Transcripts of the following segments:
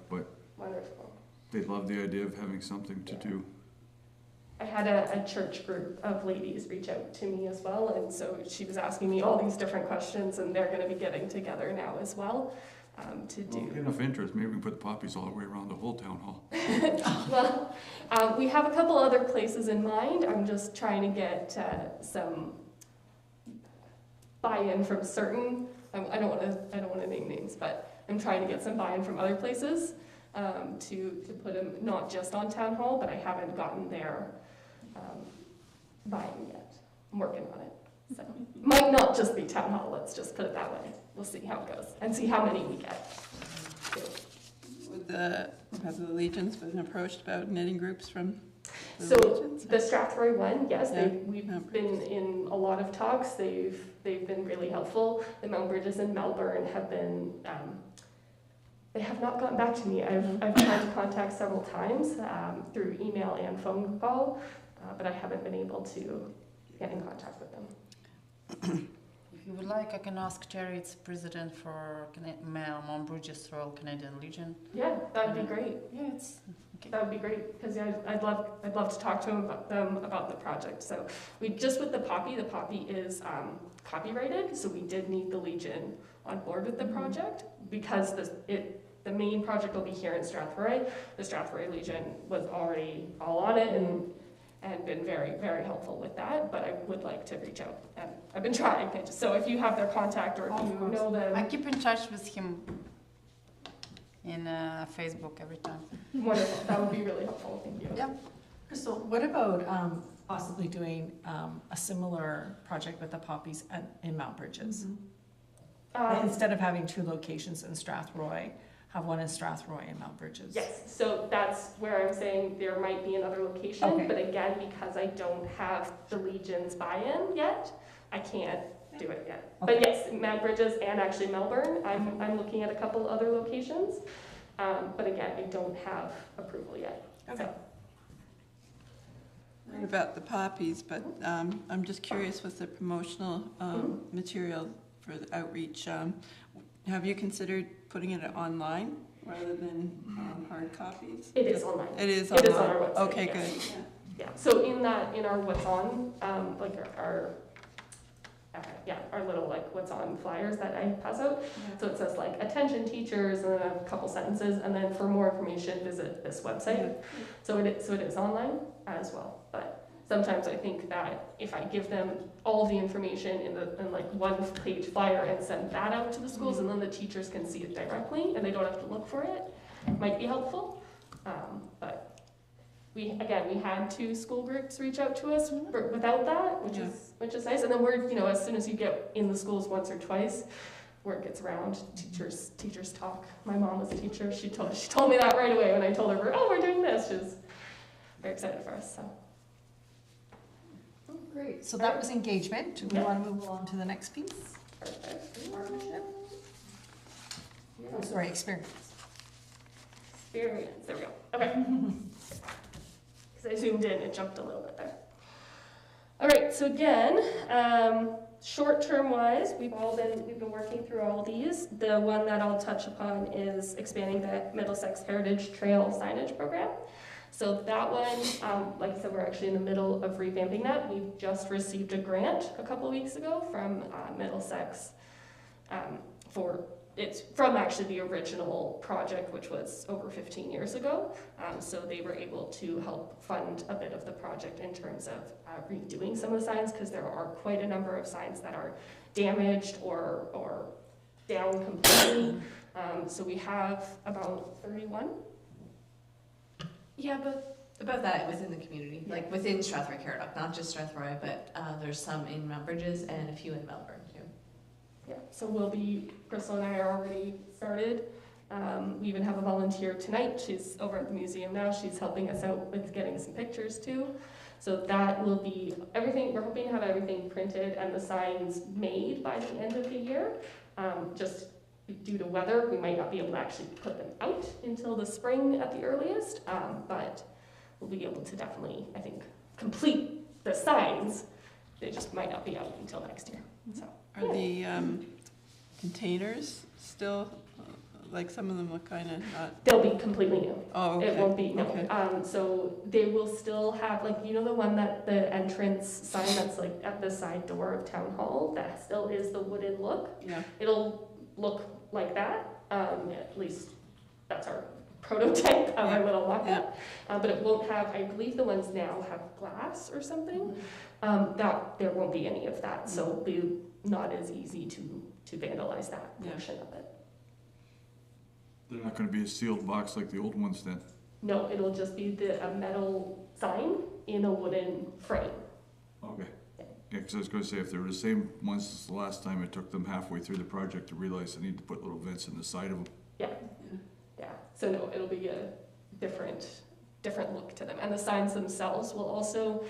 but Wonderful. they love the idea of having something to do. I had a church group of ladies reach out to me as well, and so she was asking me all these different questions, and they're going to be getting together now as well to do. Well, get enough interest, maybe we can put the poppies all the way around the whole town hall. Well, we have a couple other places in mind. I'm just trying to get some buy-in from certain. I don't want to name names, but I'm trying to get some buy-in from other places to put them not just on town hall, but I haven't gotten their buy-in yet. I'm working on it. So might not just be town hall. Let's just put it that way. We'll see how it goes and see how many we get. Have the Legions been approached about knitting groups from the So Legions? the Strathroy one, yes, Yeah. we've been in a lot of talks. They've been really helpful. The Mount Bridges in Melbourne have been. They have not gotten back to me. I've tried to contact several times through email and phone call, but I haven't been able to get in contact with them. If you would like, I can ask Jerry, it's president for Mount Bridges Royal Canadian Legion. Yeah, that would be great. Yeah, it's okay. That would be great because I'd love to talk to them about the project. So we just with the poppy is copyrighted, so we did need the Legion on board with the project because the main project will be here in Strathroy. The Strathroy Legion was already all on it and been very, very helpful with that, but I would like to reach out, and I've been trying. So if you have their contact or if you know them. I keep in touch with him in Facebook every time. Wonderful, that would be really helpful, thank you. Yeah. Crystal, what about possibly doing a similar project with the poppies in Mount Bridges? Instead of having two locations in Strathroy, have one in Strathroy and Mount Bridges. Yes, so that's where I'm saying there might be another location, Okay. but again, because I don't have the Legion's buy-in yet, I can't do it yet. Okay. But yes, Mount Bridges and actually Melbourne, I'm looking at a couple other locations, but again, I don't have approval yet. Okay. So, Right about the poppies, but I'm just curious with the promotional material for the outreach. Have you considered putting it online rather than hard copies? it is online. It is It online. is on our website. Okay, yes. good. Yeah, so in our what's on, like our little like what's on flyers that I pass out. So it says like attention teachers and then a couple sentences, and then for more information visit this website. So it is online as well. But sometimes I think that if I give them all the information in like one page flyer and send that out to the schools, and then the teachers can see it directly and they don't have to look for it, might be helpful. But we had 2 school groups reach out to us without that, which is nice. And then word, as soon as you get in the schools once or twice, word gets around. Teachers talk. My mom was a teacher. She told me that right away when I told her, we're doing this. She was very excited for us. So. Oh, great. So that was engagement. Do we Yeah. want to move on to the next piece? Perfect. Partnership. Oh, sorry, experience. Experience. There we go. Okay. Because I zoomed in, it jumped a little bit there. All right. So again, short-term wise, we've been working through all these. The one that I'll touch upon is expanding the Middlesex Heritage Trail signage program. So that one, like I said, we're actually in the middle of revamping that. We've just received a grant a couple weeks ago from Middlesex it's from actually the original project, which was over 15 years ago. So they were able to help fund a bit of the project in terms of redoing some of the signs, because there are quite a number of signs that are damaged or down completely. So we have about 31. Yeah, but about that within the community, like within Strathroy-Caradoc, not just Strathroy, but there's some in Mount Bridges and a few in Melbourne too. Yeah, so Crystal and I are already started. We even have a volunteer tonight. She's over at the museum now. She's helping us out with getting some pictures too. So that will be everything. We're hoping to have everything printed and the signs made by the end of the year. Just due to weather, we might not be able to actually put them out until the spring at the earliest, but we'll be able to definitely, I think, complete the signs. They just might not be out until next year. So Are the containers still like some of them look kind of not, They'll be completely new. oh, okay. It won't be, no. Okay. So they will still have, like, you know, the one that the entrance sign that's like at the side door of Town Hall, that still is the wooden look. Yeah, It'll look like that, at least that's our prototype of our little mock-up. But it won't have, I believe the ones now have glass or something. That, there won't be any of that, so it'll be not as easy to vandalize that Yeah. portion of it. They're not gonna be a sealed box like the old ones then? No, it'll just be a metal sign in a wooden frame. Okay. Yeah, because I was gonna say, if they were the same ones as the last time, it took them halfway through the project to realize they need to put little vents in the side of them. Yeah, so no, it'll be a different look to them. And the signs themselves will also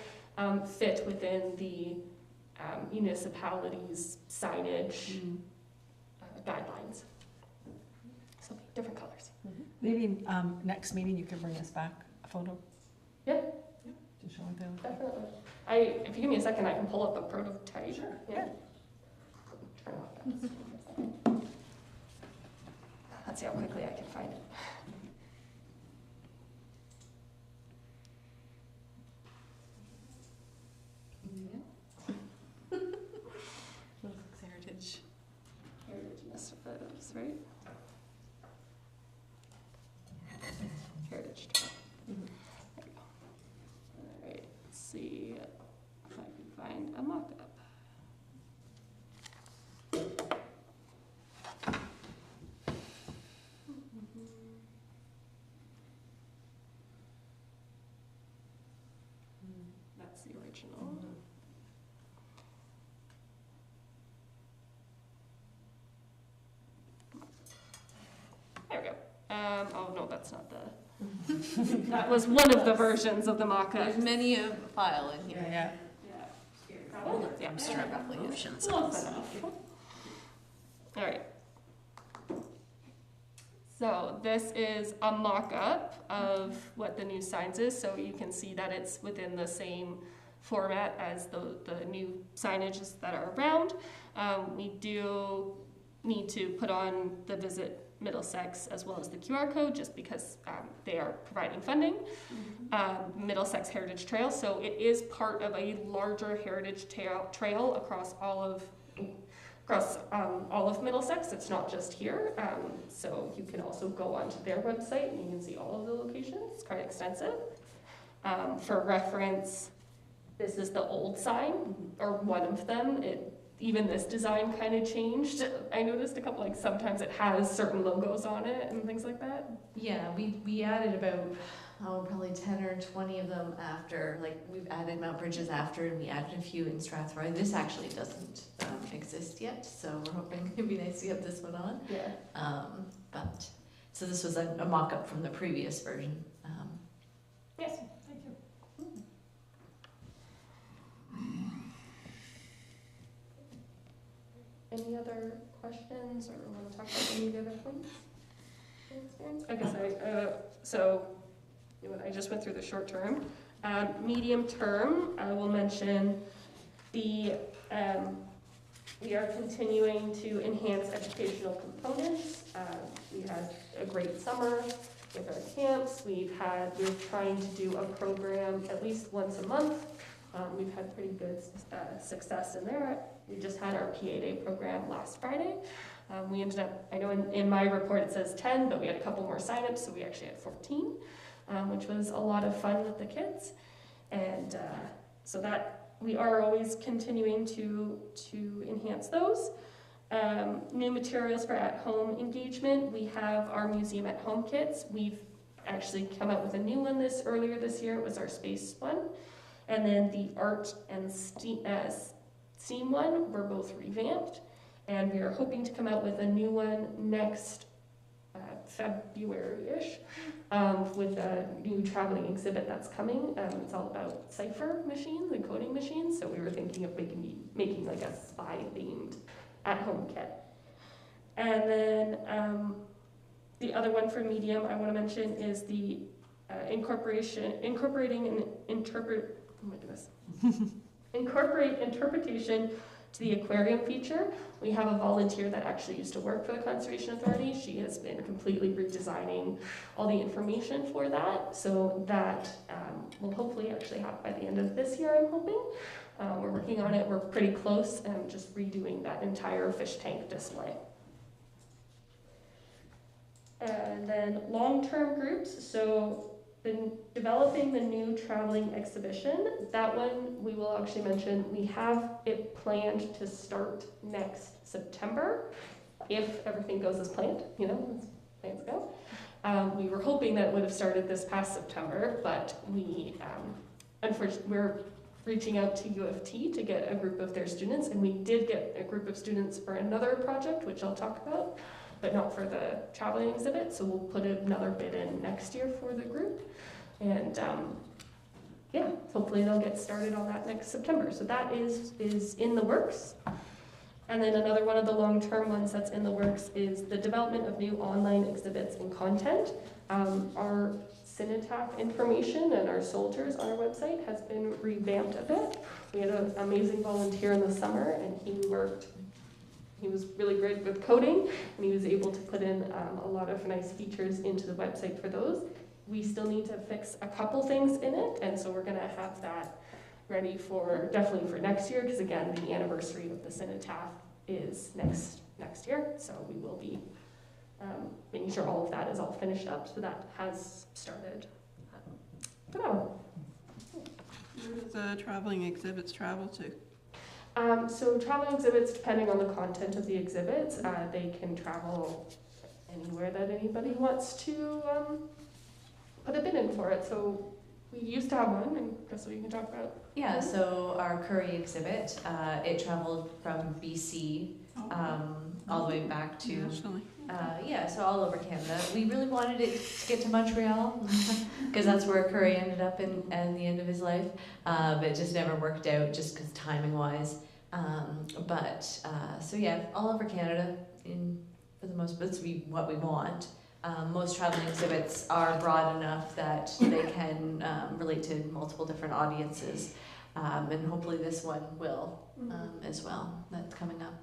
fit within the municipality's signage guidelines. So different colors. Maybe next meeting you can bring us back a photo. Yeah. To show what they look like. Definitely. If you give me a second, I can pull up a prototype. Sure. Yeah. Turn off that. Let's see how quickly I can find it. Heritage. Heritage photos, right? Heritage Trail. There we go. All right, let's see if I can find a mock-up. That's the original. There we go. Oh no, that's not the. That was one of the versions of the mock-up. There's many a file in here. Yeah. Yeah. I'm sure roughly options. Close enough. All right. So this is a mock-up of what the new signs is, so you can see that it's within the same format as the new signages that are around. We do need to put on the Visit Middlesex as well as the QR code, just because they are providing funding. Middlesex Heritage Trail, so it is part of a larger heritage trail across all of Middlesex. It's not just here, so you can also go onto their website and you can see all of the locations. It's quite extensive. For reference, this is the old sign, or one of them. Even this design kind of changed. I noticed a couple, like sometimes it has certain logos on it and things like that. Yeah, we added about, probably 10 or 20 of them after, like, we've added Mount Bridges after, and we added a few in Strathroy. This actually doesn't exist yet, so we're hoping it'd be nice to get this one on. Yeah. So this was a mock-up from the previous version. Yes. Thank you. Any other questions, or want to talk about any of the other points? I guess I just went through the short term. Medium term, I will mention we are continuing to enhance educational components. We had a great summer with our camps. We're trying to do a program at least once a month. We've had pretty good success in there. We just had our PA Day program last Friday. We ended up, I know in my report it says 10, but we had a couple more signups, so we actually had 14, which was a lot of fun with the kids. And so that we are always continuing to enhance those. New materials for at-home engagement. We have our museum at home kits. We've actually come out with a new one earlier this year. It was our space one. And then the art and STEAM one were both revamped. And we are hoping to come out with a new one next February-ish with a new traveling exhibit that's coming. It's all about cipher machines and coding machines. So we were thinking of making like a spy-themed at-home kit. And then the other one for medium I want to mention is the incorporate interpretation To the aquarium feature, we have a volunteer that actually used to work for the Conservation Authority. She has been completely redesigning all the information for that, so that will hopefully actually happen by the end of this year, I'm hoping. We're working on it, we're pretty close, and just redoing that entire fish tank display. And then long-term groups, so developing the new traveling exhibition, that one we will actually mention, we have it planned to start next September, if everything goes as planned, you know, as plans go. We were hoping that it would have started this past September, but we, unfortunately, we're reaching out to U of T to get a group of their students, and we did get a group of students for another project, which I'll talk about, but not for the traveling exhibit, so we'll put another bid in next year for the group. And yeah, hopefully they'll get started on that next September. So that is in the works. And then another one of the long-term ones that's in the works is the development of new online exhibits and content. Our Cinetaf information and our soldiers on our website has been revamped a bit. We had an amazing volunteer in the summer, and he was really great with coding, and he was able to put in a lot of nice features into the website for those. We still need to fix a couple things in it, and so we're gonna have that ready for, definitely for next year, because again, the anniversary of the Cinetaf is next year, so we will be making sure all of that is all finished up, so that has started. Where does the traveling exhibits travel to? So traveling exhibits, depending on the content of the exhibits, they can travel anywhere that anybody wants to put a bid in for it. So we used to have one, and Crystal, you can talk about. Yeah, so our curry exhibit, it traveled from BC all the way back to, Nationally. so all over Canada. We really wanted it to get to Montreal, because that's where Curry ended up at the end of his life, but it just never worked out, just because timing-wise. So yeah, all over Canada, for the most part, that's what we want. Most traveling exhibits are broad enough that they can relate to multiple different audiences, and hopefully this one will as well, that's coming up.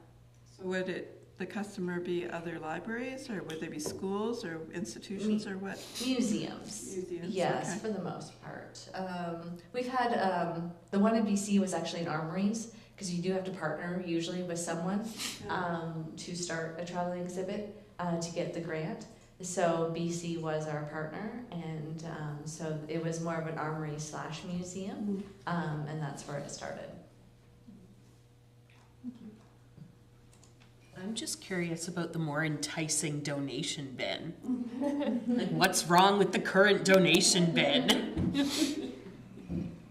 So would the customer be other libraries, or would they be schools or institutions, or what? Museums. Museums, Yes, okay. for the most part. We've had, the one in BC was actually in armories, because you do have to partner usually with someone to start a traveling exhibit to get the grant. So BC was our partner, and so it was more of an armory / museum, and that's where it started. I'm just curious about the more enticing donation bin. Like, what's wrong with the current donation bin?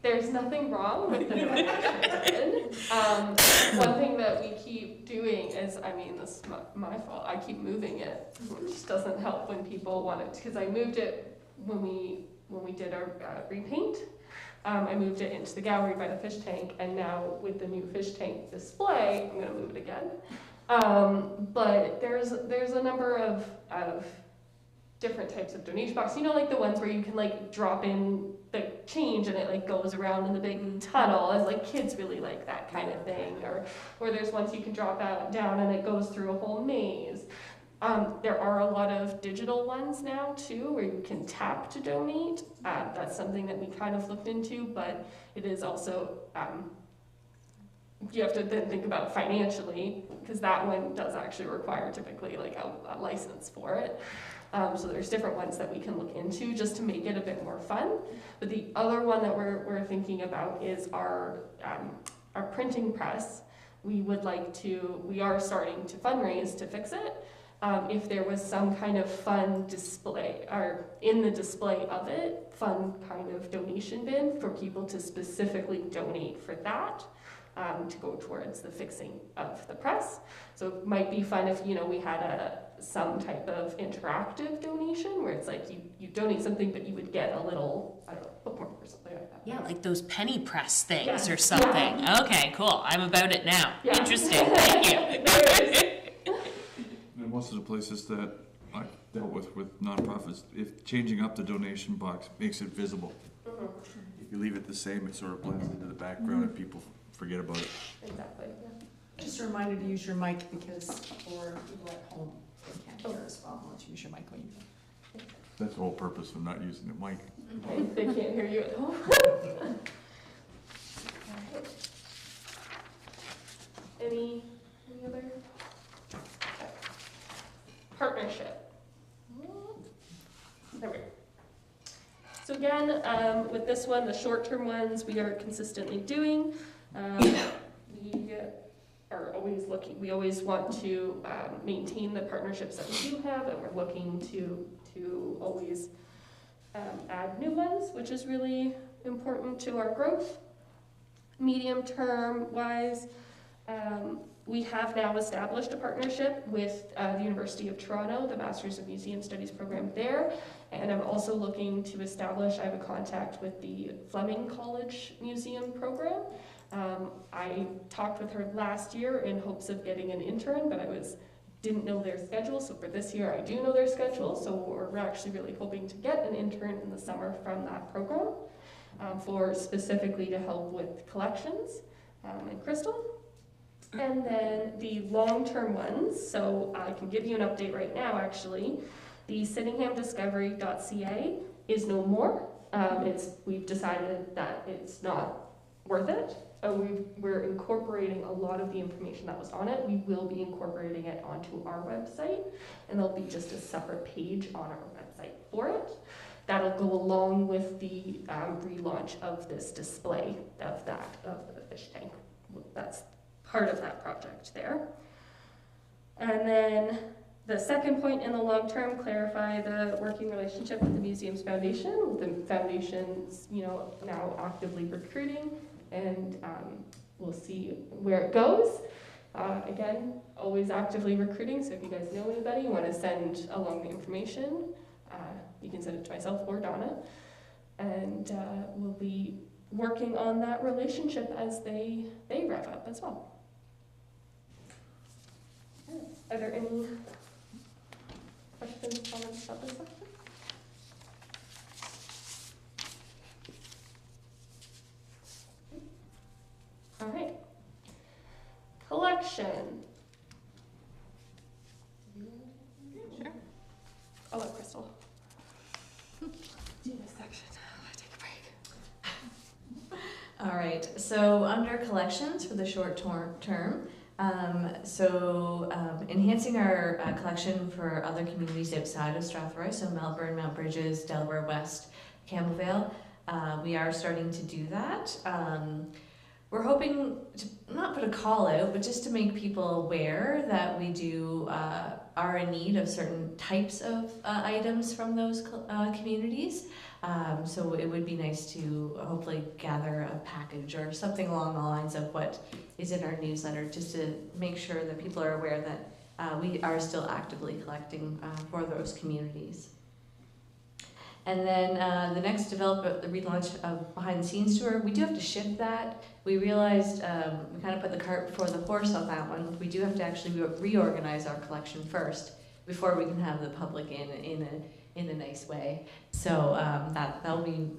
There's nothing wrong with the donation bin. One thing that we keep doing is, I mean, this is my fault, I keep moving it, which doesn't help when people want it, because I moved it when we did our repaint. I moved it into the gallery by the fish tank, and now with the new fish tank display, I'm gonna move it again. But there's a number of different types of donation boxes. You know, like the ones where you can like drop in the change and it like goes around in the big tunnel, as like kids really like that kind of thing. Or there's ones you can drop out down and it goes through a whole maze. There are a lot of digital ones now too, where you can tap to donate. That's something that we kind of looked into, but it is also you have to then think about financially, because that one does actually require typically like a license for it. So there's different ones that we can look into just to make it a bit more fun. But the other one that we're thinking about is our printing press. We are starting to fundraise to fix it. If there was some kind of fun display, or in the display of it, fun kind of donation bin for people to specifically donate for that. To go towards the fixing of the press. So it might be fun if, you know, we had some type of interactive donation where it's like you donate something, but you would get a little, I don't know, bookmark or something like that. Yeah, like those penny press things Yes. or something. Yeah. Okay, cool. I'm about it now. Yeah. Interesting. Thank you. And most of the places that I've dealt with nonprofits, if changing up the donation box makes it visible. Mm-hmm. If you leave it the same, it sort of blends into the background and people forget about it. Exactly. Yeah. Just a reminder to use your mic because for people at home, they can't hear as well. Why don't you use your mic when you. That's the whole purpose of not using the mic. They can't hear you at home. Alright. Any other? Okay. Partnership. There we go. So again, with this one, the short-term ones we are consistently doing. We are always looking, we always want to maintain the partnerships that we do have, and we're looking to always add new ones, which is really important to our growth. Medium term wise, we have now established a partnership with the University of Toronto, the Masters of Museum Studies program there, and I'm also looking to establish, I have a contact with the Fleming College Museum program. I talked with her last year in hopes of getting an intern, but didn't know their schedule, so for this year I do know their schedule, so we're actually really hoping to get an intern in the summer from that program for specifically to help with collections and crystal. And then the long-term ones, so I can give you an update right now actually. The SittinghamDiscovery.ca is no more. We've decided that it's not worth it. We're incorporating a lot of the information that was on it. We will be incorporating it onto our website, and there'll be just a separate page on our website for it. That'll go along with the relaunch of this display of the fish tank. That's part of that project there. And then the second point in the long term, clarify the working relationship with the museum's foundation. The foundation's, now actively recruiting, and we'll see where it goes. Again, always actively recruiting, so if you guys know anybody, you want to send along the information, you can send it to myself or Donna, and we'll be working on that relationship as they rev up as well. Are there any questions, comments about this section? All right. Collection. Sure. I'll let Crystal. Do this section. I want to take a break. All right. So under collections for the short term, enhancing our collection for other communities outside of Strathroy, so Melbourne, Mount Bridges, Delaware West, Campbellvale, we are starting to do that. We're hoping to not put a call out, but just to make people aware that we do are in need of certain types of items from those communities. So it would be nice to hopefully gather a package or something along the lines of what is in our newsletter, just to make sure that people are aware that we are still actively collecting for those communities. And then the next development, the relaunch of Behind the Scenes tour, we do have to shift that. We realized we kind of put the cart before the horse on that one. We do have to actually reorganize our collection first before we can have the public in a nice way. So that'll be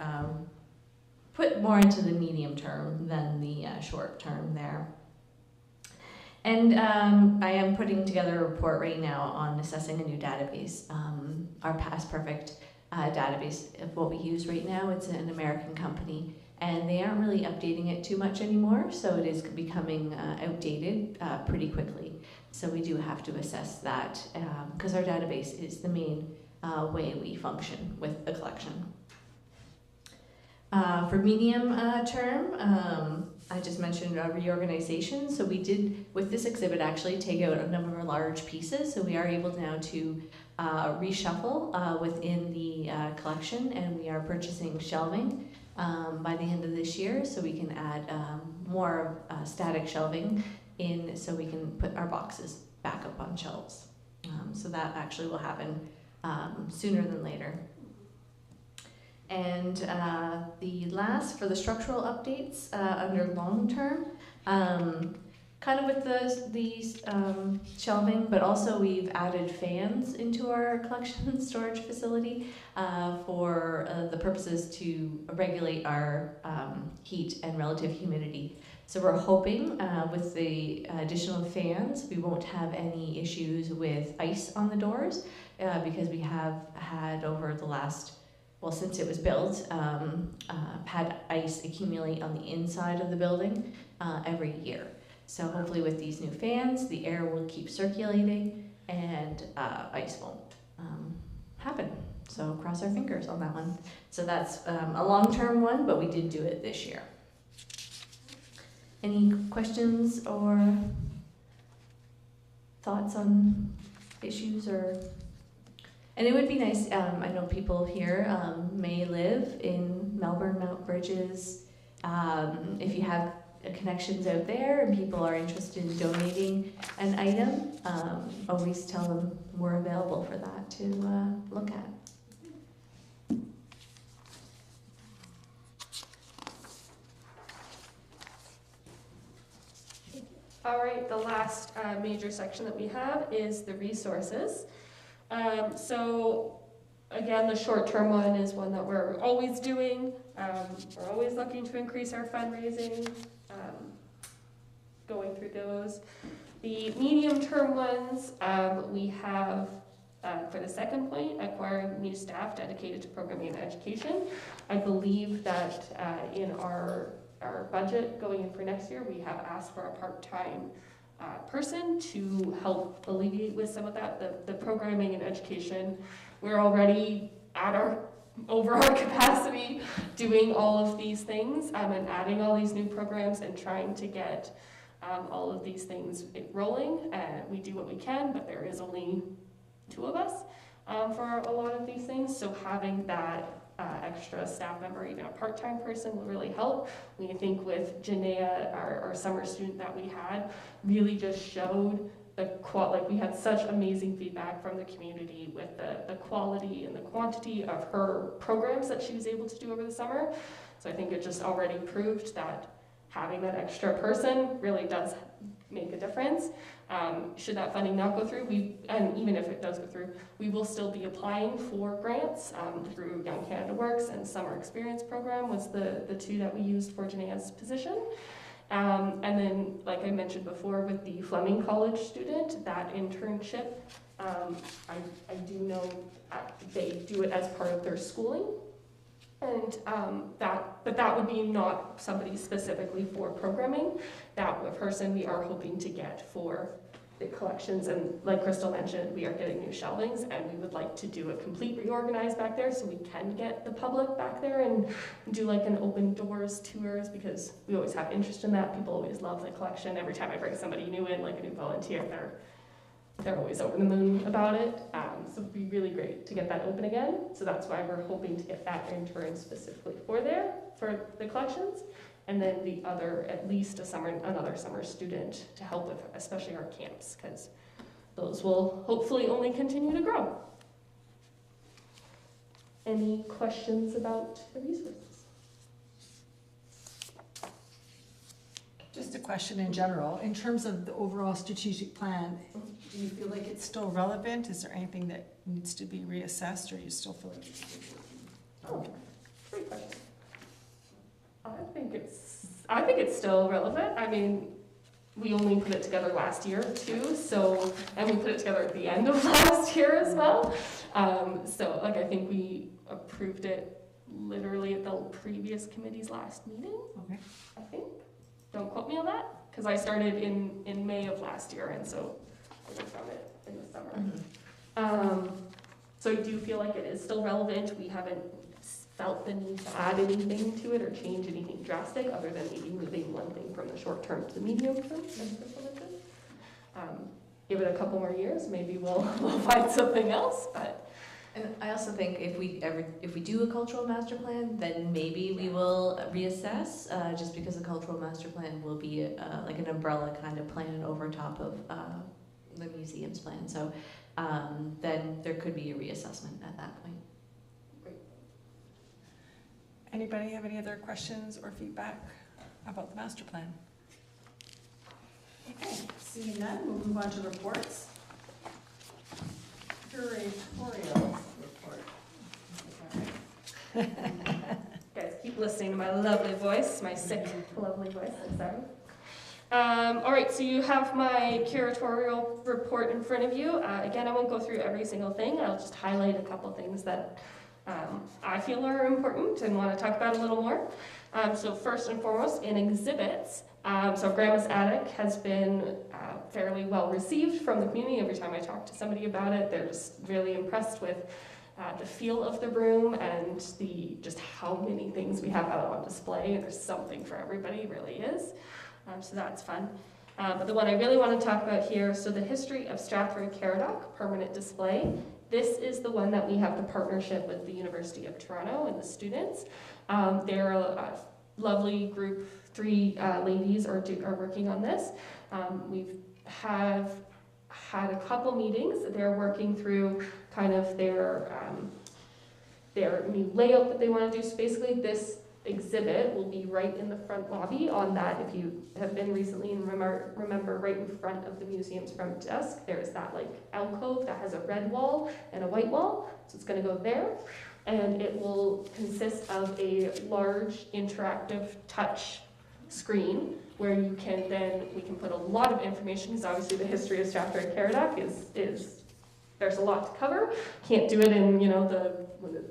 put more into the medium term than the short term there. And I am putting together a report right now on assessing a new database, our Past Perfect database of what we use right now. It's an American company, and they aren't really updating it too much anymore, so it is becoming outdated pretty quickly. So we do have to assess that because our database is the main way we function with the collection. For medium term, I just mentioned reorganization. So we did, with this exhibit, actually take out a number of large pieces. So we are able now to reshuffle within the collection, and we are purchasing shelving by the end of this year, so we can add more static shelving in, so we can put our boxes back up on shelves. So that actually will happen sooner than later. And the last, for the structural updates under long term, kind of with these shelving, but also we've added fans into our collection storage facility for the purposes to regulate our heat and relative humidity. So we're hoping with the additional fans, we won't have any issues with ice on the doors because we have had over the last, well, since it was built, had ice accumulate on the inside of the building every year. So hopefully with these new fans, the air will keep circulating and ice won't happen. So cross our fingers on that one. So that's a long-term one, but we did do it this year. Any questions or thoughts on issues or? And it would be nice, I know people here may live in Melbourne, Mount Bridges. If you have connections out there and people are interested in donating an item, always tell them we're available for that to look at. All right, the last major section that we have is the resources. So again, the short-term one is one that we're always doing. We're always looking to increase our fundraising, going through those. The medium-term ones, we have, for the second point, acquiring new staff dedicated to programming and education. I believe that in our budget going in for next year, we have asked for a part-time person to help alleviate with some of that, the programming and education. We're already at over our capacity doing all of these things and adding all these new programs and trying to get all of these things rolling. We do what we can, but there is only 2 of us for a lot of these things. So having that extra staff member, even a part-time person, will really help. We think with Janaea, our summer student that we had, really just showed like we had such amazing feedback from the community with the quality and the quantity of her programs that she was able to do over the summer. So I think it just already proved that having that extra person really does make a difference. Should that funding not go through, and even if it does go through, we will still be applying for grants through Young Canada Works, and Summer Experience Program was the 2 that we used for Janaea's position. And then, like I mentioned before, with the Fleming College student, that internship, I do know they do it as part of their schooling. And that would be not somebody specifically for programming. That person we are hoping to get for the collections, and like Crystal mentioned, we are getting new shelvings, and we would like to do a complete reorganize back there so we can get the public back there and do like an open doors tours, because we always have interest in that. People always love the collection. Every time I bring somebody new in, like a new volunteer, they're always over the moon about it. So it'd be really great to get that open again. So that's why we're hoping to get that intern specifically for the collections. And then the other, at least another summer student to help with, especially our camps, because those will hopefully only continue to grow. Any questions about the resources? Just a question in general, in terms of the overall strategic plan, do you feel like it's still relevant? Is there anything that needs to be reassessed, or do you still feel like it's Great question. I think it's still relevant. I mean, we only put it together last year too, and we put it together at the end of last year as well. So like, I think we approved it literally at the previous committee's last meeting. Okay. I think. Don't quote me on that, because I started in May of last year, and so I worked on it in the summer. So I do feel like it is still relevant. We haven't felt the need to add anything to it or change anything drastic, other than maybe moving one thing from the short term to the medium term. Give it a couple more years, maybe we'll find something else. But and I also think if we do a cultural master plan, then maybe we will reassess, just because the cultural master plan will be like an umbrella kind of plan over top of the museum's plan. So then there could be a reassessment at that point. Anybody have any other questions or feedback about the master plan? Okay, seeing none, we'll move on to reports. Curatorial report. Guys, keep listening to my lovely voice, my sick, lovely voice, I'm sorry. All right, so you have my curatorial report in front of you. Again, I won't go through every single thing. I'll just highlight a couple things that I feel are important and want to talk about a little more. So first and foremost, in exhibits, so Grandma's Attic has been fairly well received from the community. Every time I talk to somebody about it, they're just really impressed with the feel of the room and just how many things we have out on display. And there's something for everybody, it really is. So that's fun. But the one I really want to talk about here, so the history of Strathroy-Caradoc permanent display. This is the one that we have the partnership with the University of Toronto and the students. They're a lovely group, 3 ladies are working on this. We've had a couple meetings. They're working through kind of their new layout that they want to do. So basically this exhibit will be right in the front lobby on that. If you have been recently and remember right in front of the museum's front desk, there's that like alcove that has a red wall and a white wall. So it's going to go there. And it will consist of a large interactive touch screen where we can put a lot of information, because obviously the history of Strathroy-Caradoc is there's a lot to cover. Can't do it in,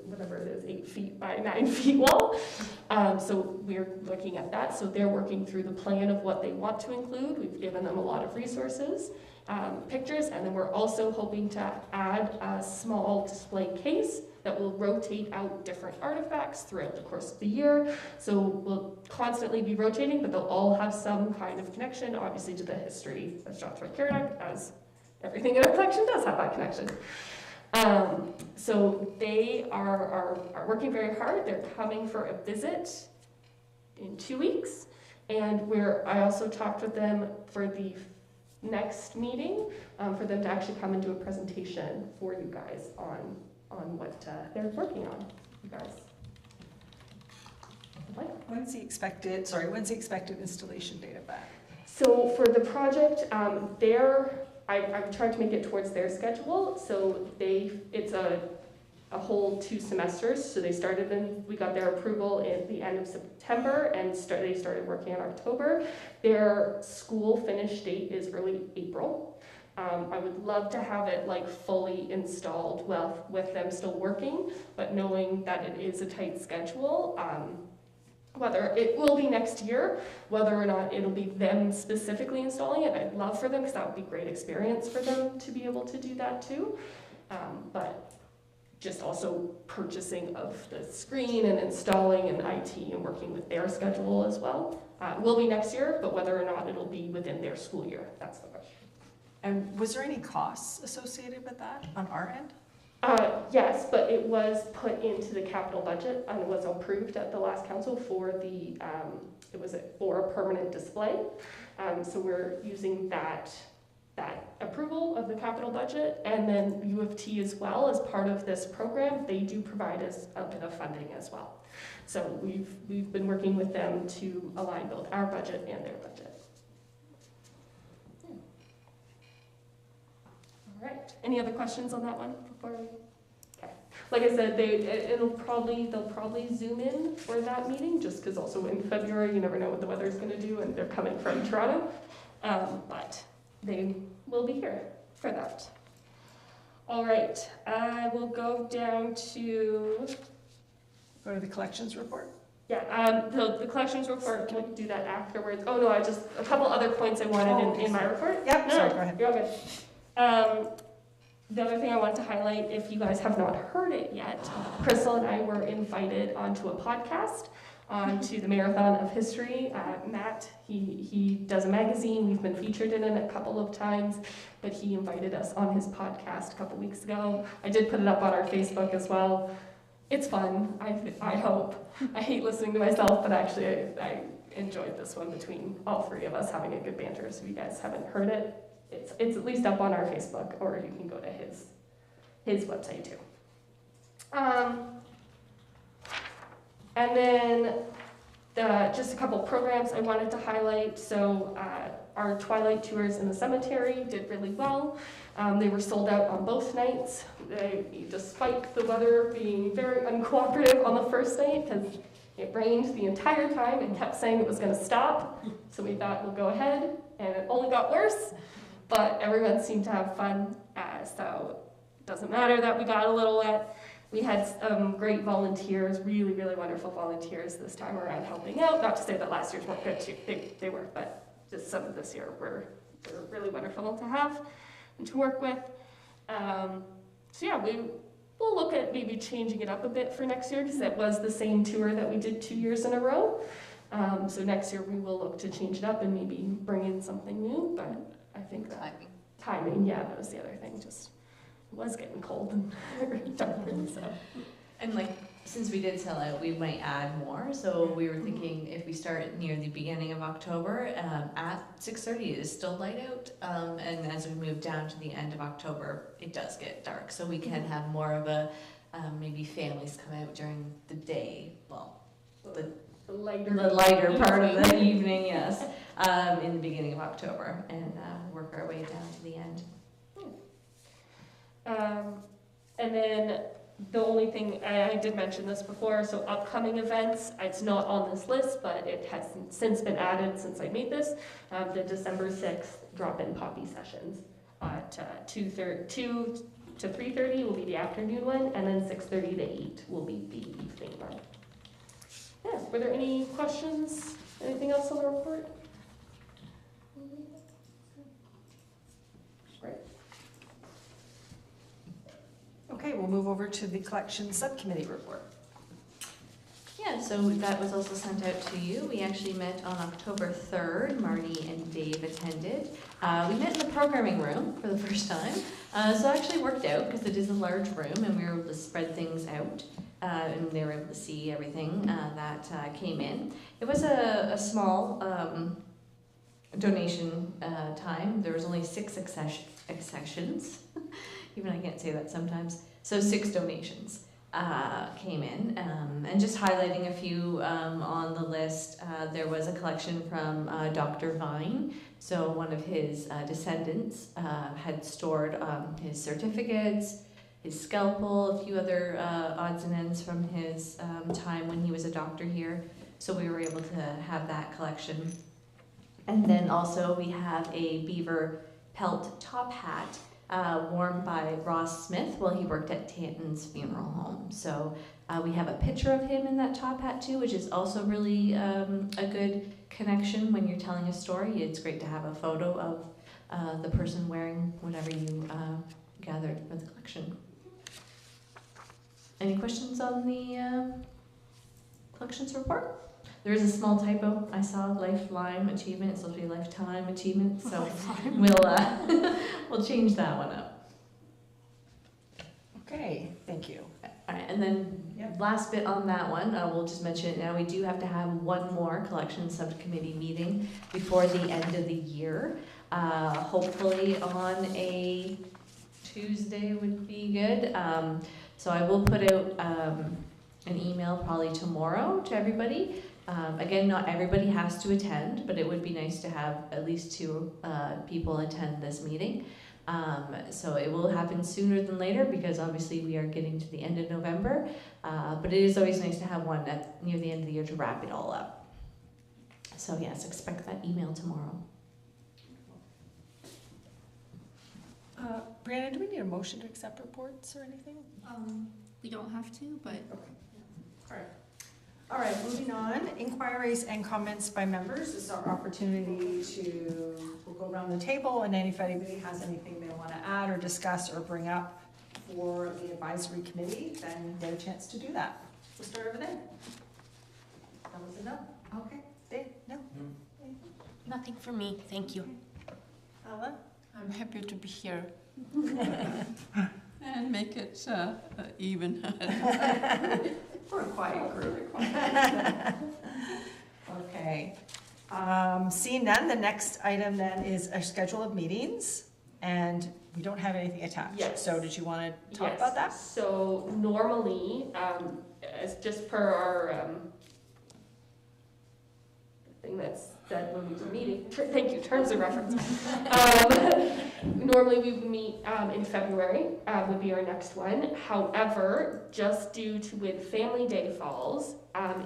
whatever it is, 8 feet by 9 feet wall. So we're looking at that. So they're working through the plan of what they want to include. We've given them a lot of resources, pictures, and then we're also hoping to add a small display case that will rotate out different artifacts throughout the course of the year. So we'll constantly be rotating, but they'll all have some kind of connection, obviously, to the history of Strathroy-Caradoc, as everything in our collection does have that connection. So they are working very hard. They're coming for a visit in 2 weeks. And I also talked with them for the next meeting, for them to actually come and do a presentation for you guys on what they're working on, you guys. When's the expected installation date of that? So for the project, I've tried to make it towards their schedule. So it's a whole 2 semesters. So we got their approval at the end of September and they started working in October. Their school finish date is early April. I would love to have it like fully installed with them still working, but knowing that it is a tight schedule, whether it will be next year, whether or not it'll be them specifically installing it, I'd love for them, because that would be a great experience for them to be able to do that too. But just also purchasing of the screen and installing and IT and working with their schedule as well. Will be next year, but whether or not it'll be within their school year, that's the question. And was there any costs associated with that on our end? Yes, but it was put into the capital budget and it was approved at the last council for for a permanent display. So we're using that approval of the capital budget, and then U of T as well as part of this program. They do provide us a bit of funding as well. So we've been working with them to align both our budget and their budget. All right. Any other questions on that one before we? Okay. Like I said, they'll probably zoom in for that meeting, just because also in February you never know what the weather's going to do, and they're coming from Toronto, but they will be here for that. All right. I will go down to. Go to the collections report. Yeah, the collections report, we'll do that afterwards. Oh no, a couple other points I wanted in my report. Yep, No, sorry, go ahead. You're all good. The other thing I want to highlight, if you guys have not heard it yet, Crystal and I were invited onto a podcast, onto the Marathon of History. Matt, he does a magazine. We've been featured in it a couple of times, but he invited us on his podcast a couple weeks ago. I did put it up on our Facebook as well. It's fun, I hope. I hate listening to myself, but actually I enjoyed this one between all 3 of us having a good banter. So if you guys haven't heard it, it's at least up on our Facebook, or you can go to his website too. And then Just a couple programs I wanted to highlight. So our Twilight tours in the cemetery did really well. They were sold out on both nights. Despite the weather being very uncooperative on the first night, because it rained the entire time and kept saying it was going to stop. So we thought we'll go ahead, and it only got worse. But everyone seemed to have fun, so it doesn't matter that we got a little wet. We had great volunteers, really, really wonderful volunteers this time around helping out. Not to say that last year's weren't good too, they were, but just some of this year were really wonderful to have and to work with. So yeah, we'll look at maybe changing it up a bit for next year, because it was the same tour that we did 2 years in a row. So next year we will look to change it up and maybe bring in something new, but I think that timing, yeah, that was the other thing. Just it was getting cold and dark, so. And like, since we did sell out, we might add more. So we were thinking if we start near the beginning of October, at 6:30, it is still light out. And as we move down to the end of October, it does get dark. So we can have more of a, maybe families come out during the day. Well, the lighter part of the evening, yes, in the beginning of October, and work our way down to the end. And then the only thing, I did mention this before, so upcoming events, it's not on this list, but it has since been added since I made this. The December 6th drop-in poppy sessions at 2 to 3:30 will be the afternoon one, and then 6:30 to 8 will be the evening one. Yeah, were there any questions? Anything else on the report? Great. Okay, we'll move over to the collection subcommittee report. Yeah, so that was also sent out to you. We actually met on October 3rd. Marty and Dave attended. We met in the programming room for the first time. So it actually worked out because it is a large room and we were able to spread things out. And they were able to see everything that came in. It was a small donation time. There was only 6 accessions. Even I can't say that sometimes. So 6 donations came in. And just highlighting a few on the list, there was a collection from Dr. Vine. So one of his descendants had stored his certificates, his scalpel, a few other odds and ends from his time when he was a doctor here. So we were able to have that collection. And then also we have a beaver pelt top hat worn by Ross Smith while he worked at Tanton's funeral home. So we have a picture of him in that top hat too, which is also really a good connection when you're telling a story. It's great to have a photo of the person wearing whatever you gathered for the collection. Any questions on the collections report? There is a small typo. I saw lifetime achievement. It's supposed to be lifetime achievement, so we'll change that one up. Okay, thank you. All right, and then last bit on that one, we'll just mention it now. We do have to have one more collection subcommittee meeting before the end of the year. Hopefully on a Tuesday would be good. So I will put out an email probably tomorrow to everybody. Again, not everybody has to attend, but it would be nice to have at least 2 people attend this meeting. So it will happen sooner than later because obviously we are getting to the end of November. But it is always nice to have one near the end of the year to wrap it all up. So yes, expect that email tomorrow. Brianna, do we need a motion to accept reports or anything? We don't have to, but. Okay. All right, moving on. Inquiries and comments by members. This is our opportunity to, we'll go around the table and if anybody has anything they want to add or discuss or bring up for the advisory committee, then get a chance to do that. We'll start over there. That was a no. Okay. Dave, no? Nothing for me, thank you. Ella? I'm happy to be here. And make it even. For a quiet group. Okay. Seeing none, the next item then is a schedule of meetings, and we don't have anything attached. Yes. So did you want to talk Yes. about that? So normally, as just per our thing that's said when we were meeting. Thank you, terms of reference. Normally we would meet in February, would be our next one. However, just due to when Family Day falls,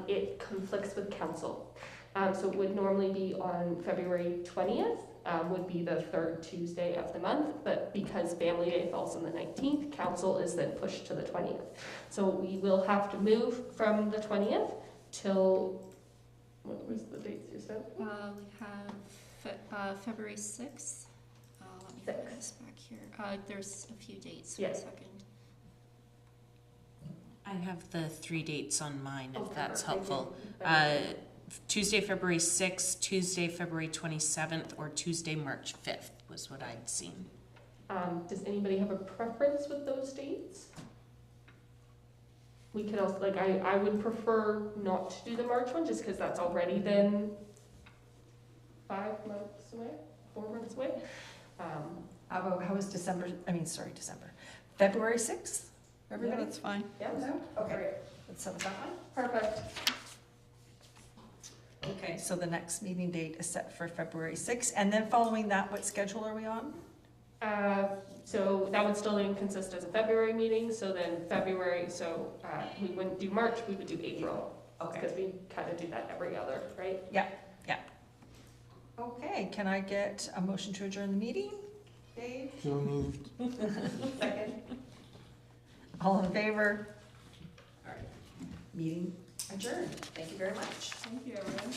it conflicts with council. So it would normally be on February 20th, would be the third Tuesday of the month, but because Family Day falls on the 19th, council is then pushed to the 20th. So we will have to move from the 20th till, what was the dates you said? We have February 6th. Let me put this back here. There's a few dates. Yeah. 1 second. I have the 3 dates on mine, if Okay, that's thank helpful. you. Tuesday, February 6th, Tuesday, February 27th, or Tuesday, March 5th was what I'd seen. Does anybody have a preference with those dates? We could also, like, I would prefer not to do the March one, just because that's already then 5 months away, 4 months away. How was February 6th? Yeah, Everybody? that's fine. Yeah, Okay, let's set that one. perfect. Okay, so the next meeting date is set for February 6th, and then following that, what schedule are we on? So that would still then consist as a February meeting, so then February, we wouldn't do March, we would do April. Okay. Because we kind of do that every other, right? Okay, can I get a motion to adjourn the meeting? Dave? So moved. Second. All in favor? All right, meeting adjourned. Thank you very much. Thank you, everyone.